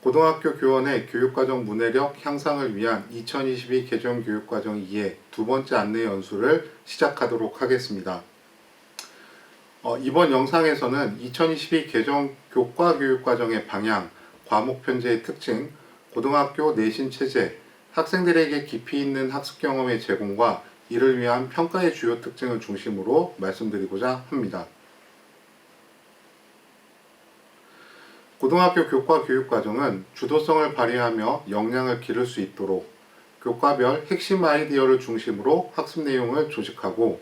고등학교 교원의 교육과정 문해력 향상을 위한 2022 개정교육과정 2의 두 번째 안내 연수를 시작하도록 하겠습니다. 이번 영상에서는 2022 개정 교과교육과정의 방향, 과목 편제의 특징, 고등학교 내신 체제, 학생들에게 깊이 있는 학습 경험의 제공과 이를 위한 평가의 주요 특징을 중심으로 말씀드리고자 합니다. 고등학교 교과 교육과정은 주도성을 발휘하며 역량을 기를 수 있도록 교과별 핵심 아이디어를 중심으로 학습 내용을 조직하고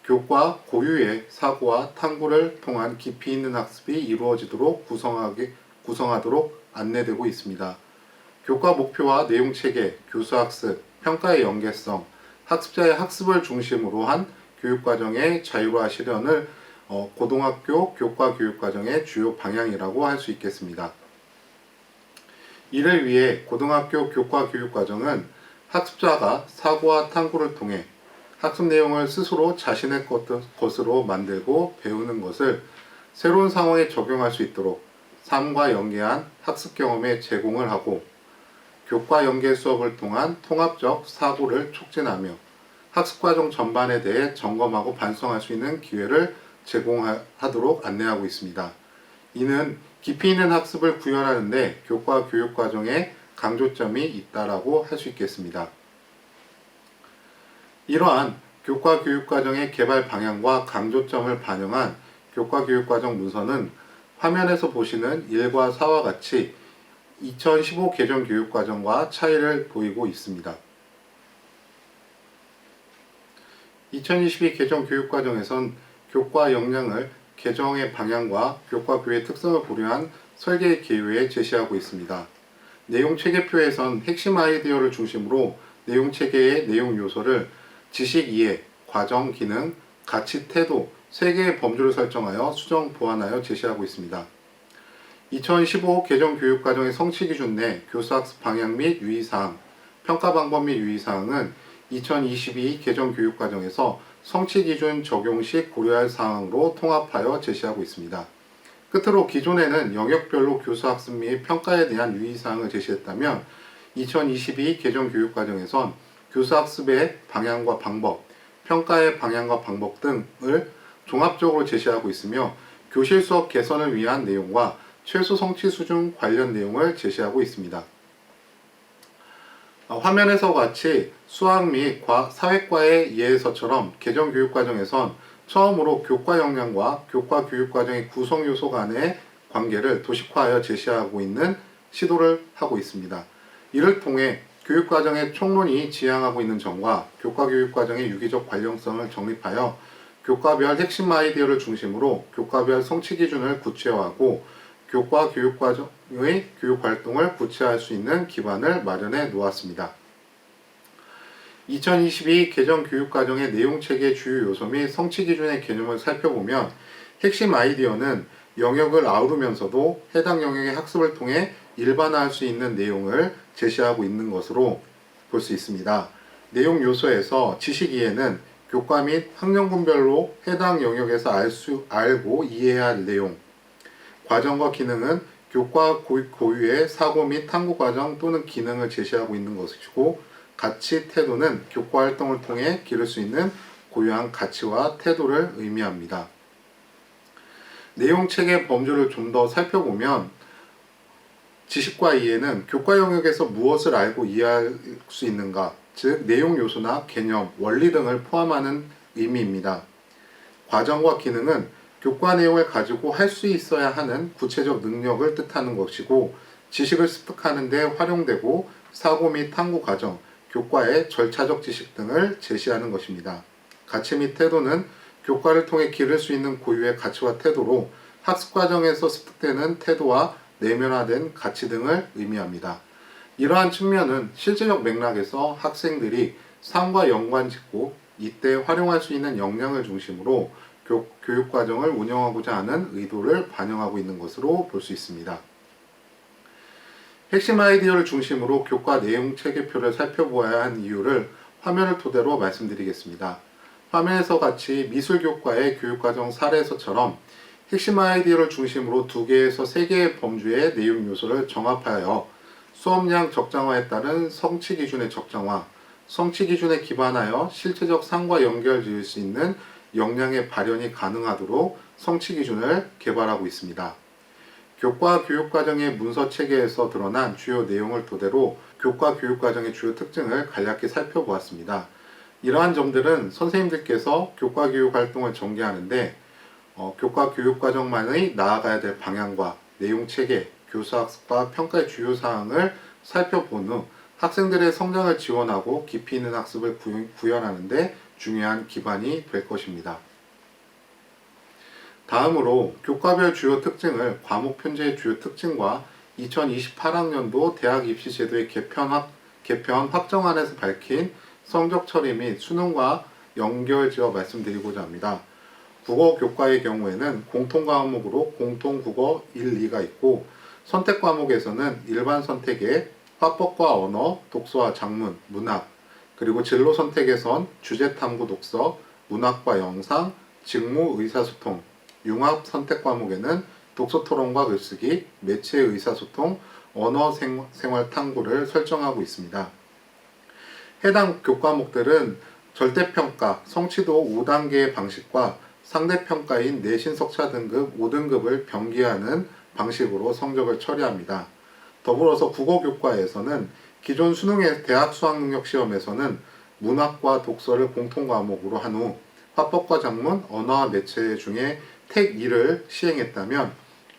교과 고유의 사고와 탐구를 통한 깊이 있는 학습이 이루어지도록 구성하도록 안내되고 있습니다. 교과 목표와 내용 체계, 교수학습, 평가의 연계성, 학습자의 학습을 중심으로 한 교육과정의 자율화 실현을 고등학교 교과교육과정의 주요 방향이라고 할 수 있겠습니다. 이를 위해 고등학교 교과교육과정은 학습자가 사고와 탐구를 통해 학습 내용을 스스로 자신의 것으로 만들고 배우는 것을 새로운 상황에 적용할 수 있도록 삶과 연계한 학습 경험에 제공을 하고 교과 연계 수업을 통한 통합적 사고를 촉진하며 학습과정 전반에 대해 점검하고 반성할 수 있는 기회를 제공하도록 안내하고 있습니다. 이는 깊이 있는 학습을 구현하는 데 교과 교육과정에 강조점이 있다라고 할 수 있겠습니다. 이러한 교과 교육과정의 개발 방향과 강조점을 반영한 교과 교육과정 문서는 화면에서 보시는 1과 4와 같이 2015 개정 교육과정과 차이를 보이고 있습니다. 2022 개정 교육과정에선 교과 역량을 개정의 방향과 교과 교의 특성을 고려한 설계 계획에 제시하고 있습니다. 내용 체계표에선 핵심 아이디어를 중심으로 내용 체계의 내용 요소를 지식 이해, 과정 기능, 가치 태도 3개의 범주를 설정하여 수정 보완하여 제시하고 있습니다. 2015 개정 교육과정의 성취 기준 내 교수학습 방향 및 유의사항, 평가 방법 및 유의사항은 2022 개정 교육과정에서 성취 기준 적용 시 고려할 사항으로 통합하여 제시하고 있습니다. 끝으로 기존에는 영역별로 교수학습 및 평가에 대한 유의사항을 제시했다면 2022 개정 교육과정에선 교수학습의 방향과 방법, 평가의 방향과 방법 등을 종합적으로 제시하고 있으며 교실 수업 개선을 위한 내용과 최소 성취 수준 관련 내용을 제시하고 있습니다. 화면에서 같이 수학 및 사회과의 예에서처럼 개정 교육과정에선 처음으로 교과 역량과 교과 교육과정의 구성 요소 간의 관계를 도식화하여 제시하고 있는 시도를 하고 있습니다. 이를 통해 교육과정의 총론이 지향하고 있는 점과 교과 교육과정의 유기적 관련성을 정립하여 교과별 핵심 아이디어를 중심으로 교과별 성취 기준을 구체화하고 교과 교육과정의 교육활동을 구체화할 수 있는 기반을 마련해 놓았습니다. 2022 개정 교육과정의 내용체계 주요 요소 및 성취 기준의 개념을 살펴보면 핵심 아이디어는 영역을 아우르면서도 해당 영역의 학습을 통해 일반화할 수 있는 내용을 제시하고 있는 것으로 볼 수 있습니다. 내용 요소에서 지식 이해는 교과 및 학년군별로 해당 영역에서 알고 이해해야 할 내용, 과정과 기능은 교과 고유의 사고 및 탐구 과정 또는 기능을 제시하고 있는 것이고 가치 태도는 교과 활동을 통해 기를 수 있는 고유한 가치와 태도를 의미합니다. 내용 체계 범주를 좀 더 살펴보면 지식과 이해는 교과 영역에서 무엇을 알고 이해할 수 있는가, 즉 내용 요소나 개념, 원리 등을 포함하는 의미입니다. 과정과 기능은 교과 내용을 가지고 할 수 있어야 하는 구체적 능력을 뜻하는 것이고 지식을 습득하는 데 활용되고 사고 및 탐구 과정, 교과의 절차적 지식 등을 제시하는 것입니다. 가치 및 태도는 교과를 통해 기를 수 있는 고유의 가치와 태도로 학습 과정에서 습득되는 태도와 내면화된 가치 등을 의미합니다. 이러한 측면은 실제적 맥락에서 학생들이 삶과 연관짓고 이때 활용할 수 있는 역량을 중심으로 교육과정을 운영하고자 하는 의도를 반영하고 있는 것으로 볼 수 있습니다. 핵심 아이디어를 중심으로 교과 내용 체계표를 살펴보아야 한 이유를 화면을 토대로 말씀드리겠습니다. 화면에서 같이 미술교과의 교육과정 사례에서처럼 핵심 아이디어를 중심으로 2개에서 3개의 범주의 내용 요소를 정합하여 수업량 적정화에 따른 성취 기준의 적정화, 성취 기준에 기반하여 실체적 상과 연결 지을 수 있는 역량의 발현이 가능하도록 성취 기준을 개발하고 있습니다. 교과 교육과정의 문서 체계에서 드러난 주요 내용을 토대로 교과 교육과정의 주요 특징을 간략히 살펴보았습니다. 이러한 점들은 선생님들께서 교과 교육 활동을 전개하는데 교과 교육과정만의 나아가야 될 방향과 내용 체계, 교수학습과 평가의 주요 사항을 살펴본 후 학생들의 성장을 지원하고 깊이 있는 학습을 구현하는 데 중요한 기반이 될 것입니다. 다음으로 교과별 주요 특징을 과목 편제의 주요 특징과 2028학년도 대학 입시 제도의 개편 확정안에서 밝힌 성적 처리 및 수능과 연결지어 말씀드리고자 합니다. 국어 교과의 경우에는 공통 과목으로 공통 국어 1, 2가 있고 선택 과목에서는 일반 선택에 화법과 언어, 독서와 작문, 문학, 그리고 진로 선택에선 주제 탐구 독서, 문학과 영상, 직무 의사소통, 융합 선택 과목에는 독서 토론과 글쓰기, 매체 의사소통, 언어 생활 탐구를 설정하고 있습니다. 해당 교과목들은 절대평가, 성취도 5단계의 방식과 상대평가인 내신 석차 등급 5등급을 병기하는 방식으로 성적을 처리합니다. 더불어서 국어교과에서는 기존 수능의 대학 수학능력시험에서는 문학과 독서를 공통과목으로 한 후 화법과 작문, 언어와 매체 중에 택 2를 시행했다면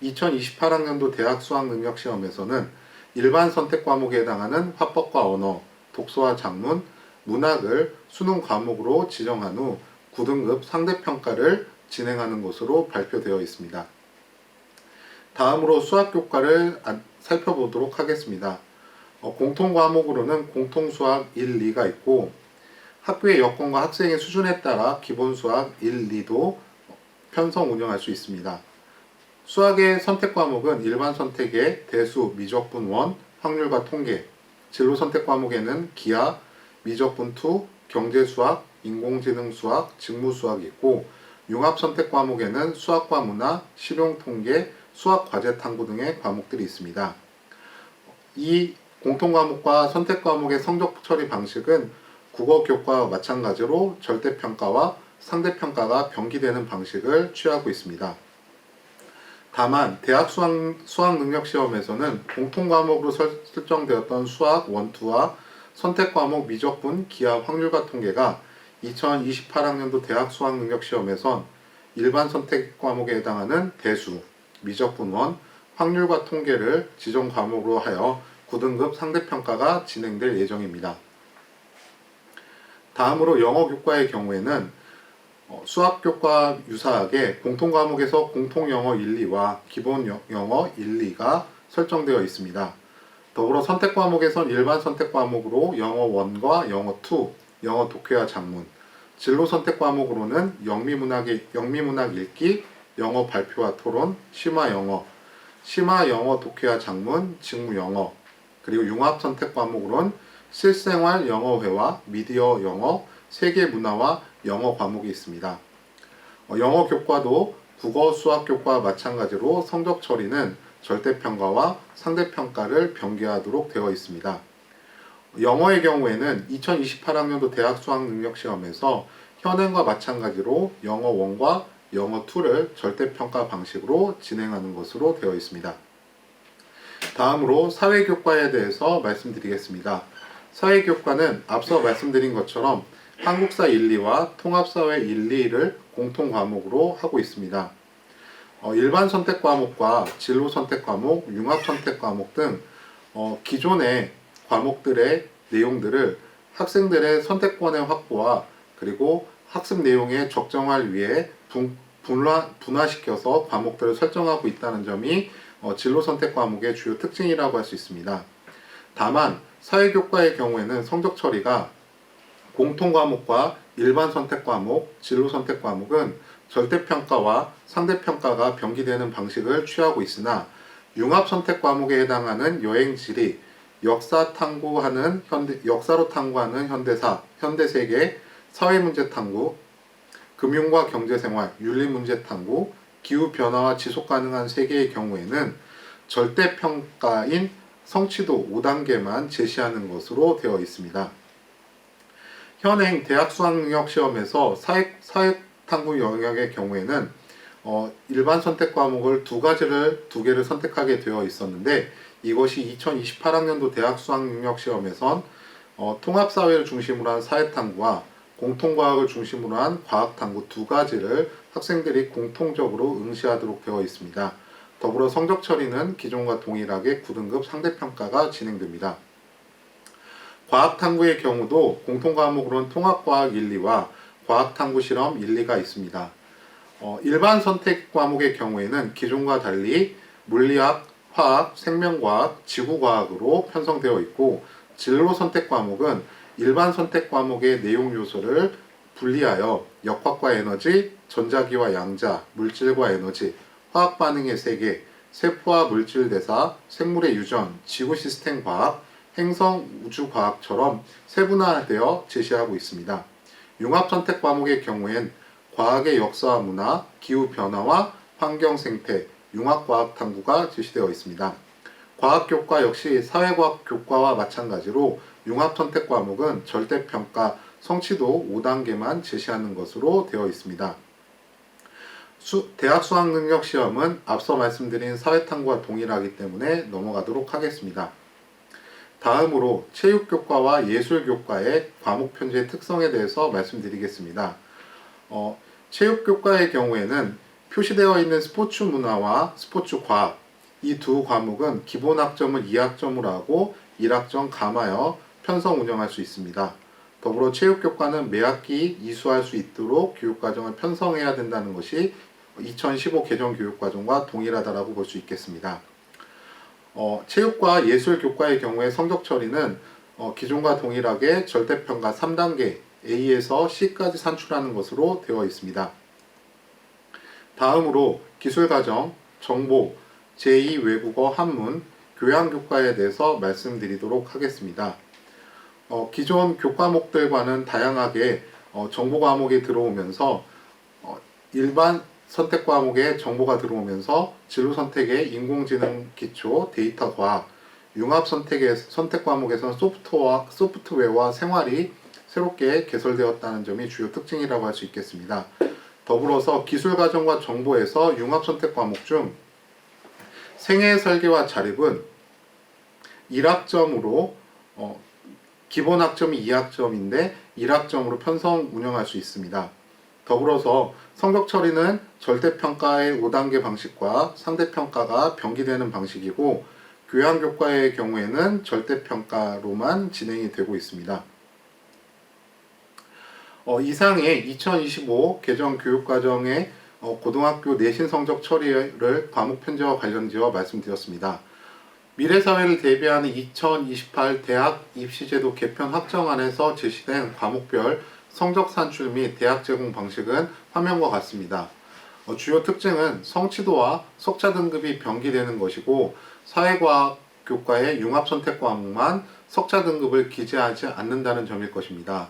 2028학년도 대학 수학능력시험에서는 일반 선택 과목에 해당하는 화법과 언어, 독서와 작문, 문학을 수능 과목으로 지정한 후 9등급 상대평가를 진행하는 것으로 발표되어 있습니다. 다음으로 수학교과를 살펴보도록 하겠습니다. 공통 과목으로는 공통수학 1, 2가 있고 학교의 여건과 학생의 수준에 따라 기본수학 1, 2도 편성 운영할 수 있습니다. 수학의 선택 과목은 일반 선택의 대수, 미적분 1, 확률과 통계, 진로 선택 과목에는 기하, 미적분 2, 경제수학, 인공지능 수학, 직무수학이 있고 융합 선택 과목에는 수학과 문화, 실용통계, 수학과제 탐구 등의 과목들이 있습니다. 이 공통과목과 선택과목의 성적 처리 방식은 국어교과와 마찬가지로 절대평가와 상대평가가 병기되는 방식을 취하고 있습니다. 다만 대학 수학능력시험에서는 공통과목으로 설정되었던 수학 1, 2와 선택과목 미적분, 기하, 확률과 통계가 2028학년도 대학 수학능력시험에선 일반 선택 과목에 해당하는 대수, 미적분 1, 확률과 통계를 지정 과목으로 하여 9등급 상대평가가 진행될 예정입니다. 다음으로 영어교과의 경우에는 수학교과 유사하게 공통과목에서 공통영어 1, 2와 기본영어 1, 2가 설정되어 있습니다. 더불어 선택과목에선 일반 선택과목으로 영어 1과 영어 2, 영어 독해와 작문, 진로 선택과목으로는 영미문학 읽기, 영어 발표와 토론, 심화영어 독해와 작문, 직무영어, 그리고 융합 선택과목으로는 실생활 영어회화, 미디어 영어, 세계문화와 영어 과목이 있습니다. 영어 교과도 국어 수학 교과와 마찬가지로 성적 처리는 절대평가와 상대평가를 병기하도록 되어 있습니다. 영어의 경우에는 2028학년도 대학 수학능력시험에서 현행과 마찬가지로 영어 1과 영어 2를 절대평가 방식으로 진행하는 것으로 되어 있습니다. 다음으로 사회교과에 대해서 말씀드리겠습니다. 사회교과는 앞서 말씀드린 것처럼 한국사 1, 2와 통합사회 1, 2를 공통 과목으로 하고 있습니다. 일반 선택 과목과 진로 선택 과목, 융합 선택 과목 등 기존의 과목들의 내용들을 학생들의 선택권의 확보와 그리고 학습 내용의 적정화를 위해 분화시켜서 과목들을 설정하고 있다는 점이 진로 선택 과목의 주요 특징이라고 할 수 있습니다. 다만 사회교과의 경우에는 성적 처리가 공통 과목과 일반 선택 과목, 진로 선택 과목은 절대평가와 상대평가가 병기되는 방식을 취하고 있으나 융합 선택 과목에 해당하는 여행지리, 역사로 탐구하는 현대사, 현대세계, 사회문제 탐구, 금융과 경제생활, 윤리문제 탐구, 기후 변화와 지속 가능한 세계의 경우에는 절대 평가인 성취도 5단계만 제시하는 것으로 되어 있습니다. 현행 대학 수학능력 시험에서 사회탐구 영역의 경우에는 일반 선택 과목을 두 개를 선택하게 되어 있었는데, 이것이 2028학년도 대학 수학능력 시험에선 통합사회를 중심으로 한 사회탐구와 공통과학을 중심으로 한 과학탐구 두 가지를 학생들이 공통적으로 응시하도록 되어 있습니다. 더불어 성적 처리는 기존과 동일하게 9등급 상대평가가 진행됩니다. 과학탐구의 경우도 공통과목으로는 통합과학 1, 2와 과학탐구 실험 1, 2가 있습니다. 일반 선택 과목의 경우에는 기존과 달리 물리학, 화학, 생명과학, 지구과학으로 편성되어 있고, 진로 선택 과목은 일반 선택 과목의 내용 요소를 분리하여 역학과 에너지, 전자기와 양자, 물질과 에너지, 화학 반응의 세계, 세포와 물질 대사, 생물의 유전, 지구 시스템 과학, 행성 우주 과학처럼 세분화되어 제시하고 있습니다. 융합 선택 과목의 경우엔 과학의 역사와 문화, 기후 변화와 환경 생태, 융합과학 탐구가 제시되어 있습니다. 과학교과 역시 사회과학 교과와 마찬가지로 융합 선택 과목은 절대평가 성취도 5단계만 제시하는 것으로 되어 있습니다. 대학 수학능력 시험은 앞서 말씀드린 사회탐구와 동일하기 때문에 넘어가도록 하겠습니다. 다음으로 체육교과와 예술교과의 과목 편제의 특성에 대해서 말씀드리겠습니다. 체육교과의 경우에는 표시되어 있는 스포츠 문화와 스포츠 과학, 이 두 과목은 기본 학점을 2학점으로 하고 1학점 감하여 편성 운영할 수 있습니다. 더불어 체육교과는 매 학기 이수할 수 있도록 교육과정을 편성해야 된다는 것이 2015 개정교육과정과 동일하다고 볼 수 있겠습니다. 체육과 예술교과의 경우에 성적 처리는 기존과 동일하게 절대평가 3단계 A에서 C까지 산출하는 것으로 되어 있습니다. 다음으로 기술과정, 정보, 제2 외국어 한문, 교양교과에 대해서 말씀드리도록 하겠습니다. 기존 교과목들과는 다양하게 정보 과목이 들어오면서 일반 선택 과목에 정보가 들어오면서 진로 선택에 인공지능 기초, 데이터 과학, 융합 선택 과목에서는 소프트웨어와 생활이 새롭게 개설되었다는 점이 주요 특징이라고 할 수 있겠습니다. 더불어서 기술과정과 정보에서 융합 선택 과목 중 생애 설계와 자립은 1학점으로 기본 학점이 2학점인데 1학점으로 편성 운영할 수 있습니다. 더불어서 성적 처리는 절대평가의 5단계 방식과 상대평가가 병기되는 방식이고, 교양교과의 경우에는 절대평가로만 진행이 되고 있습니다. 이상의 2025 개정 교육과정의 고등학교 내신 성적 처리를 과목 편제와 관련지어 말씀드렸습니다. 미래사회를 대비하는 2028 대학 입시제도 개편 확정안에서 제시된 과목별 성적 산출 및 대학 제공 방식은 화면과 같습니다. 주요 특징은 성취도와 석차 등급이 병기되는 것이고, 사회과학 교과의 융합선택 과목만 석차 등급을 기재하지 않는다는 점일 것입니다.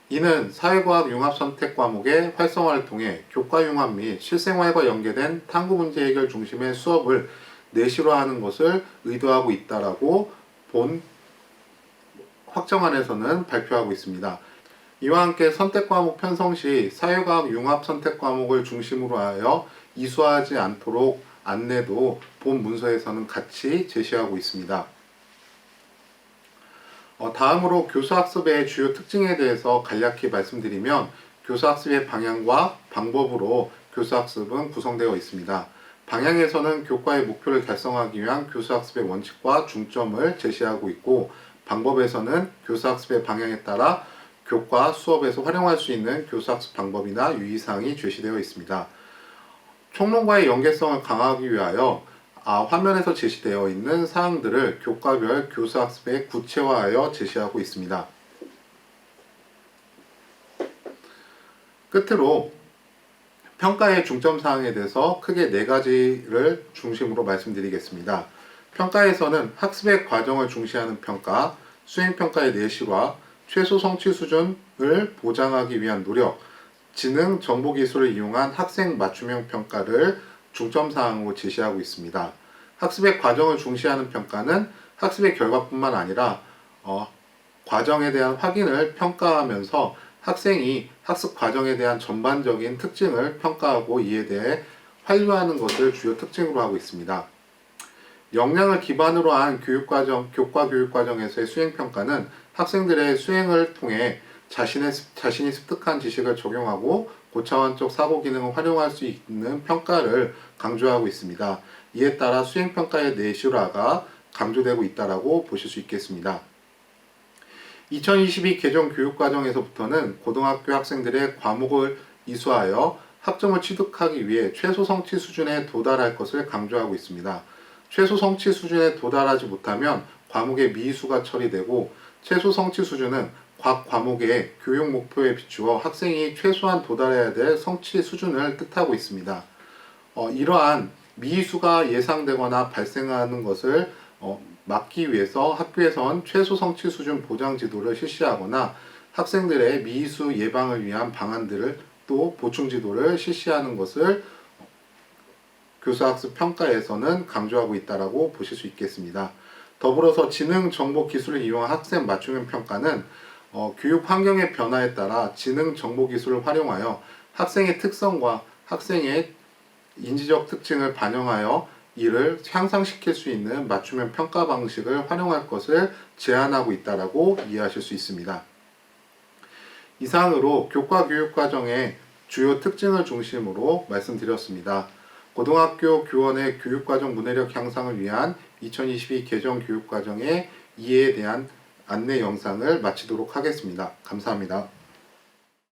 이는 사회과학 융합선택 과목의 활성화를 통해 교과 융합 및 실생활과 연계된 탐구 문제 해결 중심의 수업을 내실화하는 것을 의도하고 있다라고 본 확정안에서는 발표하고 있습니다. 이와 함께 선택 과목 편성 시 사회과학 융합 선택 과목을 중심으로 하여 이수하지 않도록 안내도 본 문서에서는 같이 제시하고 있습니다. 다음으로 교수학습의 주요 특징에 대해서 간략히 말씀드리면, 교수학습의 방향과 방법으로 교수학습은 구성되어 있습니다. 방향에서는 교과의 목표를 달성하기 위한 교수학습의 원칙과 중점을 제시하고 있고, 방법에서는 교수학습의 방향에 따라 교과 수업에서 활용할 수 있는 교수학습 방법이나 유의사항이 제시되어 있습니다. 총론과의 연계성을 강화하기 위하여 화면에서 제시되어 있는 사항들을 교과별 교수학습에 구체화하여 제시하고 있습니다. 끝으로 평가의 중점사항에 대해서 크게 4가지를 중심으로 말씀드리겠습니다. 평가에서는 학습의 과정을 중시하는 평가, 수행평가의 내실화, 최소 성취 수준을 보장하기 위한 노력, 지능, 정보기술을 이용한 학생 맞춤형 평가를 중점사항으로 제시하고 있습니다. 학습의 과정을 중시하는 평가는 학습의 결과뿐만 아니라 과정에 대한 확인을 평가하면서 학생이 학습 과정에 대한 전반적인 특징을 평가하고 이에 대해 환류하는 것을 주요 특징으로 하고 있습니다. 역량을 기반으로 한 교과 교육 과정에서의 수행 평가는 학생들의 수행을 통해 자신이 습득한 지식을 적용하고 고차원적 사고 기능을 활용할 수 있는 평가를 강조하고 있습니다. 이에 따라 수행 평가의 내실화가 강조되고 있다고 보실 수 있겠습니다. 2022 개정 교육과정에서부터는 고등학교 학생들의 과목을 이수하여 학점을 취득하기 위해 최소 성취 수준에 도달할 것을 강조하고 있습니다. 최소 성취 수준에 도달하지 못하면 과목의 미수가 처리되고 최소 성취 수준은 각 과목의 교육 목표에 비추어 학생이 최소한 도달해야 될 성취 수준을 뜻하고 있습니다. 이러한 미수가 예상되거나 발생하는 것을 막기 위해서 학교에선 최소 성취 수준 보장 지도를 실시하거나 학생들의 미수 예방을 위한 방안들을 또 보충 지도를 실시하는 것을 교사학습 평가에서는 강조하고 있다고 보실 수 있겠습니다. 더불어서 지능, 정보, 기술을 이용한 학생 맞춤형 평가는 교육 환경의 변화에 따라 지능, 정보, 기술을 활용하여 학생의 특성과 학생의 인지적 특징을 반영하여 이를 향상시킬 수 있는 맞춤형 평가 방식을 활용할 것을 제안하고 있다고 이해하실 수 있습니다. 이상으로 교과 교육 과정의 주요 특징을 중심으로 말씀드렸습니다. 고등학교 교원의 교육과정 문해력 향상을 위한 2022 개정 교육과정의 이해에 대한 안내 영상을 마치도록 하겠습니다. 감사합니다.